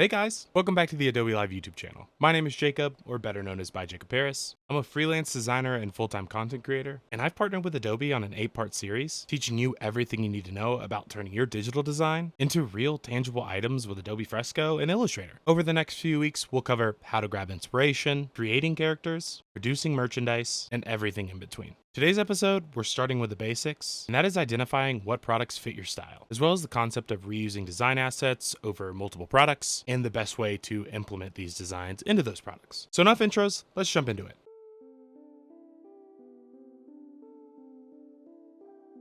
Hey guys, welcome back to the Adobe Live YouTube channel. My name is Jacob, or better known as by Jacob Paris. I'm a freelance designer and full-time content creator, and I've partnered with Adobe on an 8-part series teaching you everything you need to know about turning your digital design into real tangible items with Adobe Fresco and Illustrator. Over the next few weeks, we'll cover how to grab inspiration, creating characters, producing merchandise, and everything in between. Today's episode, we're starting with the basics, and that is identifying what products fit your style, as well as the concept of reusing design assets over multiple products, and the best way to implement these designs into those products. So enough intros, let's jump into it.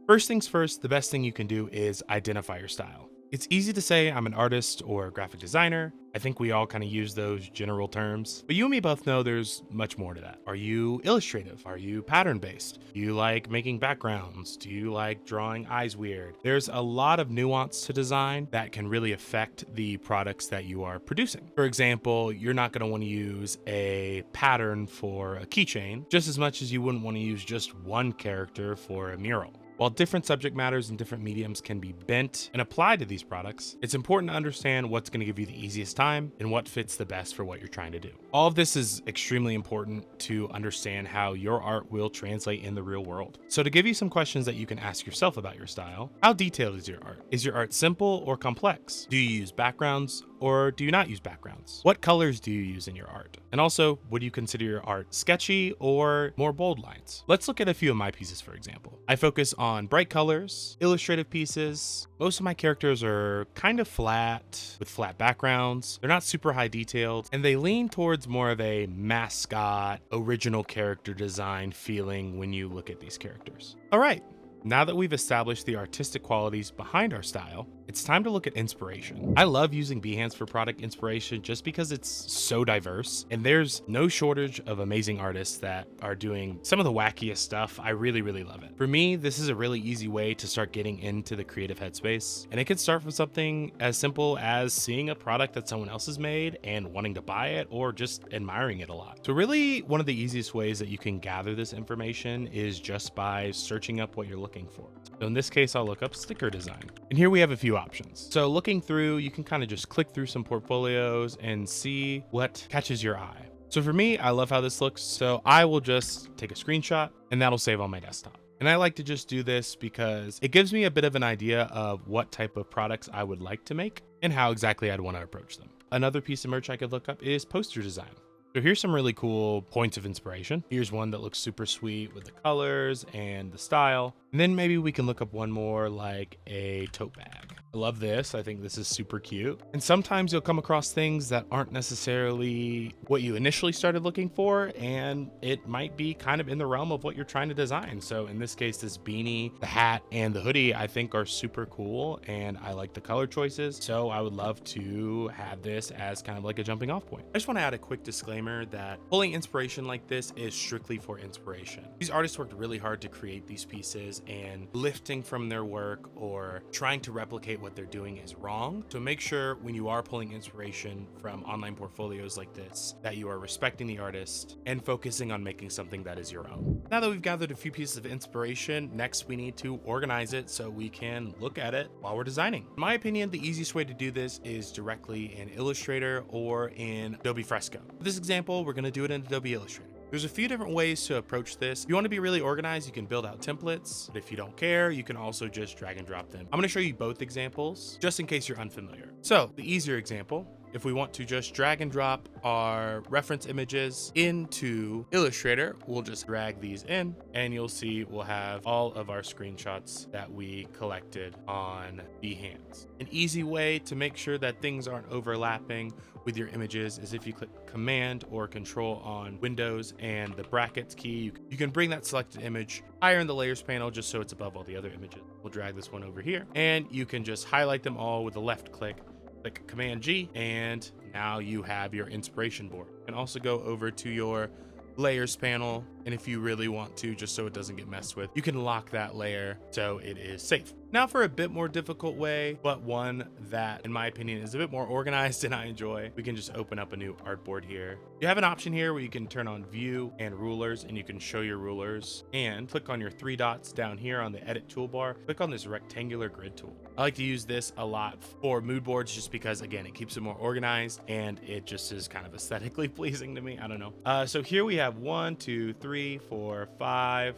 First things first, the best thing you can do is identify your style. It's easy to say I'm an artist or a graphic designer. I think we all kind of use those general terms, but you and me both know there's much more to that. Are you illustrative? Are you pattern based? Do you like making backgrounds? Do you like drawing eyes weird? There's a lot of nuance to design that can really affect the products that you are producing. For example, you're not going to want to use a pattern for a keychain just as much as you wouldn't want to use just one character for a mural. While different subject matters and different mediums can be bent and applied to these products, it's important to understand what's going to give you the easiest time and what fits the best for what you're trying to do. All of this is extremely important to understand how your art will translate in the real world. So to give you some questions that you can ask yourself about your style, how detailed is your art? Is your art simple or complex? Do you use backgrounds or do you not use backgrounds? What colors do you use in your art? And also, would you consider your art sketchy or more bold lines? Let's look at a few of my pieces, for example. I focus on bright colors, illustrative pieces. Most of my characters are kind of flat with flat backgrounds. They're not super high detailed, and they lean towards more of a mascot, original character design feeling when you look at these characters. All right. Now that we've established the artistic qualities behind our style, it's time to look at inspiration. I love using Behance for product inspiration just because it's so diverse, and there's no shortage of amazing artists that are doing some of the wackiest stuff. I really love it. For me, this is a really easy way to start getting into the creative headspace, and it can start from something as simple as seeing a product that someone else has made and wanting to buy it or just admiring it a lot. So really, one of the easiest ways that you can gather this information is just by searching up what you're looking for. So in this case, I'll look up sticker design. And here we have a few options. So looking through, you can kind of just click through some portfolios and see what catches your eye. So for me, I love how this looks. So I will just take a screenshot and that'll save on my desktop. And I like to just do this because it gives me a bit of an idea of what type of products I would like to make and how exactly I'd want to approach them. Another piece of merch I could look up is poster design. So here's some really cool points of inspiration. Here's one that looks super sweet with the colors and the style. And then maybe we can look up one more like a tote bag. I love this. I think this is super cute. And sometimes you'll come across things that aren't necessarily what you initially started looking for, and it might be kind of in the realm of what you're trying to design. So in this case, this beanie, the hat, and the hoodie, I think are super cool, and I like the color choices. So I would love to have this as kind of like a jumping off point. I just want to add a quick disclaimer that pulling inspiration like this is strictly for inspiration. These artists worked really hard to create these pieces, and lifting from their work or trying to replicate what they're doing is wrong. So make sure when you are pulling inspiration from online portfolios like this, that you are respecting the artist and focusing on making something that is your own. Now that we've gathered a few pieces of inspiration, next we need to organize it so we can look at it while we're designing. In my opinion, the easiest way to do this is directly in Illustrator or in Adobe Fresco. For this example, we're going to do it in Adobe Illustrator. There's a few different ways to approach this. If you want to be really organized, you can build out templates. But if you don't care, you can also just drag and drop them. I'm going to show you both examples just in case you're unfamiliar. So the easier example, if we want to just drag and drop our reference images into Illustrator, we'll just drag these in and you'll see we'll have all of our screenshots that we collected on Behance. An easy way to make sure that things aren't overlapping with your images is if you click Command or Control on Windows and the brackets key, you can bring that selected image higher in the layers panel just so it's above all the other images. We'll drag this one over here and you can just highlight them all with a left click. Click Command G, and now you have your inspiration board. You can also go over to your layers panel And if you really want to, just so it doesn't get messed with, you can lock that layer so it is safe. Now for a bit more difficult way, but one that in my opinion is a bit more organized and I enjoy, we can just open up a new artboard here. You have an option here where you can turn on view and rulers, and you can show your rulers, and click on your three dots down here on the edit toolbar, click on this rectangular grid tool. I like to use this a lot for mood boards just because, again, it keeps it more organized and it just is kind of aesthetically pleasing to me. I don't know. So here we have 1, 2, 3, 4, 5,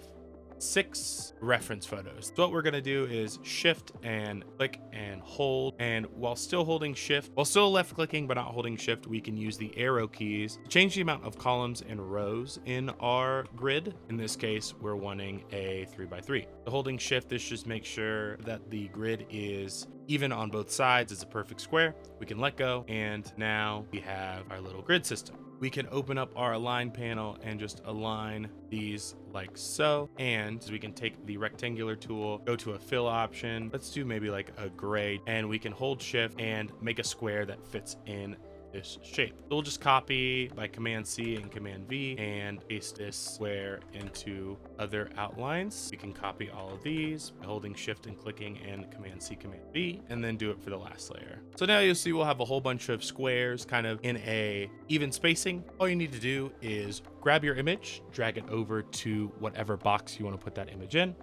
6 reference photos. So what we're going to do is shift and click and hold, and while still holding shift, while still left clicking but not holding shift, we can use the arrow keys to change the amount of columns and rows in our grid. In this case, we're wanting a 3x3. The holding shift, this just makes sure that the grid is even on both sides. It's a perfect square. We can let go, and now we have our little grid system. We can open up our align panel and just align these like so. And we can take the rectangular tool, go to a fill option. Let's do maybe like a gray, and we can hold shift and make a square that fits in this shape. So we'll just copy by Command C and Command V and paste this square into other outlines. We can copy all of these by holding shift and clicking and Command C, Command V, and then do it for the last layer. So now you'll see we'll have a whole bunch of squares kind of in a even spacing. All you need to do is grab your image, drag it over to whatever box you want to put that image in.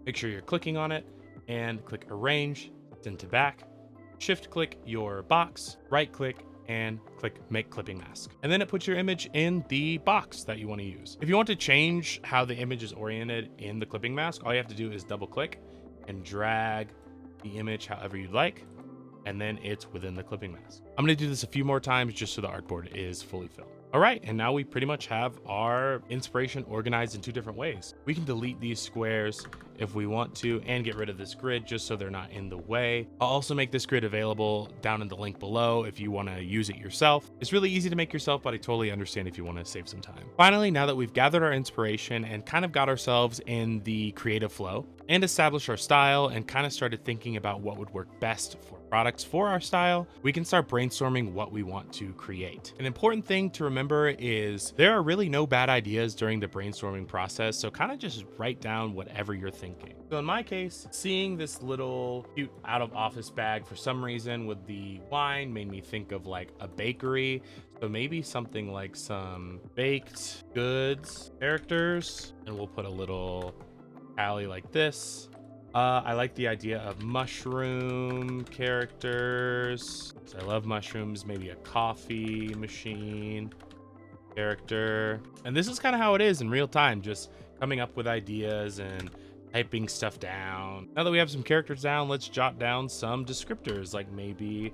Make sure you're clicking on it and click arrange, send to back, shift click your box, right click, and click make clipping mask. And then it puts your image in the box that you want to use. If you want to change how the image is oriented in the clipping mask, all you have to do is double click and drag the image however you'd like, and then it's within the clipping mask. I'm going to do this a few more times just so the artboard is fully filled. All right, and now we pretty much have our inspiration organized in 2 different ways. We can delete these squares if we want to and get rid of this grid just so they're not in the way. I'll also make this grid available down in the link below if you want to use it yourself. It's really easy to make yourself, but I totally understand if you want to save some time. Finally, now that we've gathered our inspiration and kind of got ourselves in the creative flow and established our style and kind of started thinking about what would work best for products for our style, we can start brainstorming what we want to create. An important thing to remember is there are really no bad ideas during the brainstorming process, so kind of just write down whatever you're thinking. So in my case, seeing this little cute out of office bag for some reason with the wine made me think of like a bakery. So maybe something like some baked goods characters, and we'll put a little alley like this. I like the idea of mushroom characters. I love mushrooms. Maybe a coffee machine character. And this is kind of how it is in real time, just coming up with ideas and typing stuff down. Now that we have some characters down, let's jot down some descriptors, like maybe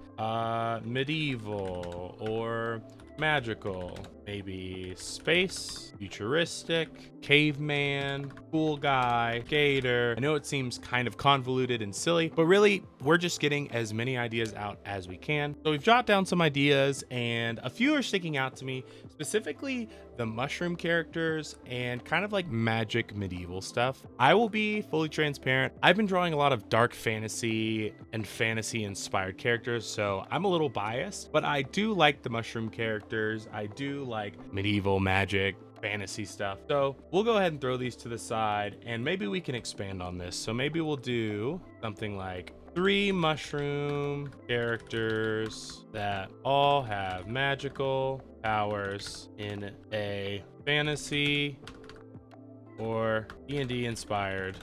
medieval or magical, maybe space, futuristic, caveman, cool guy, gator. I know it seems kind of convoluted and silly, but really we're just getting as many ideas out as we can. So we've jotted down some ideas and a few are sticking out to me, specifically the mushroom characters and kind of like magic medieval stuff. I will be fully transparent. I've been drawing a lot of dark fantasy and fantasy inspired characters, so I'm a little biased, but I do like the mushroom characters. I do like medieval magic fantasy stuff. So we'll go ahead and throw these to the side and maybe we can expand on this. So maybe we'll do something like 3 mushroom characters that all have magical powers in a fantasy or D&D inspired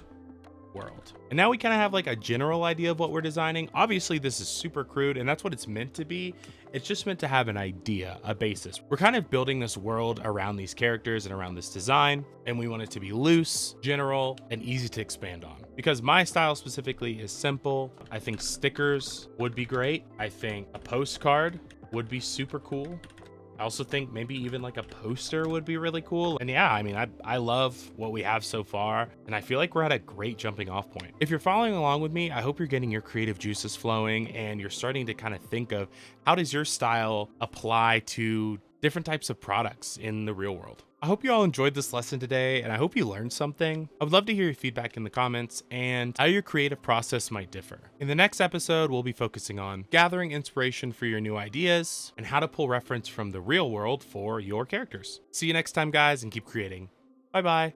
world. And now we kind of have like a general idea of what we're designing. Obviously this is super crude and that's what it's meant to be. It's just meant to have an idea, a basis. We're kind of building this world around these characters and around this design, and we want it to be loose, general, and easy to expand on. Because my style specifically is simple. I think stickers would be great. I think a postcard would be super cool. I also think maybe even like a poster would be really cool. And yeah, I mean, I love what we have so far, and I feel like we're at a great jumping off point. If you're following along with me, I hope you're getting your creative juices flowing and you're starting to kind of think of how does your style apply to different types of products in the real world. I hope you all enjoyed this lesson today, and I hope you learned something. I would love to hear your feedback in the comments and how your creative process might differ. In the next episode, we'll be focusing on gathering inspiration for your new ideas and how to pull reference from the real world for your characters. See you next time, guys, and keep creating. Bye bye.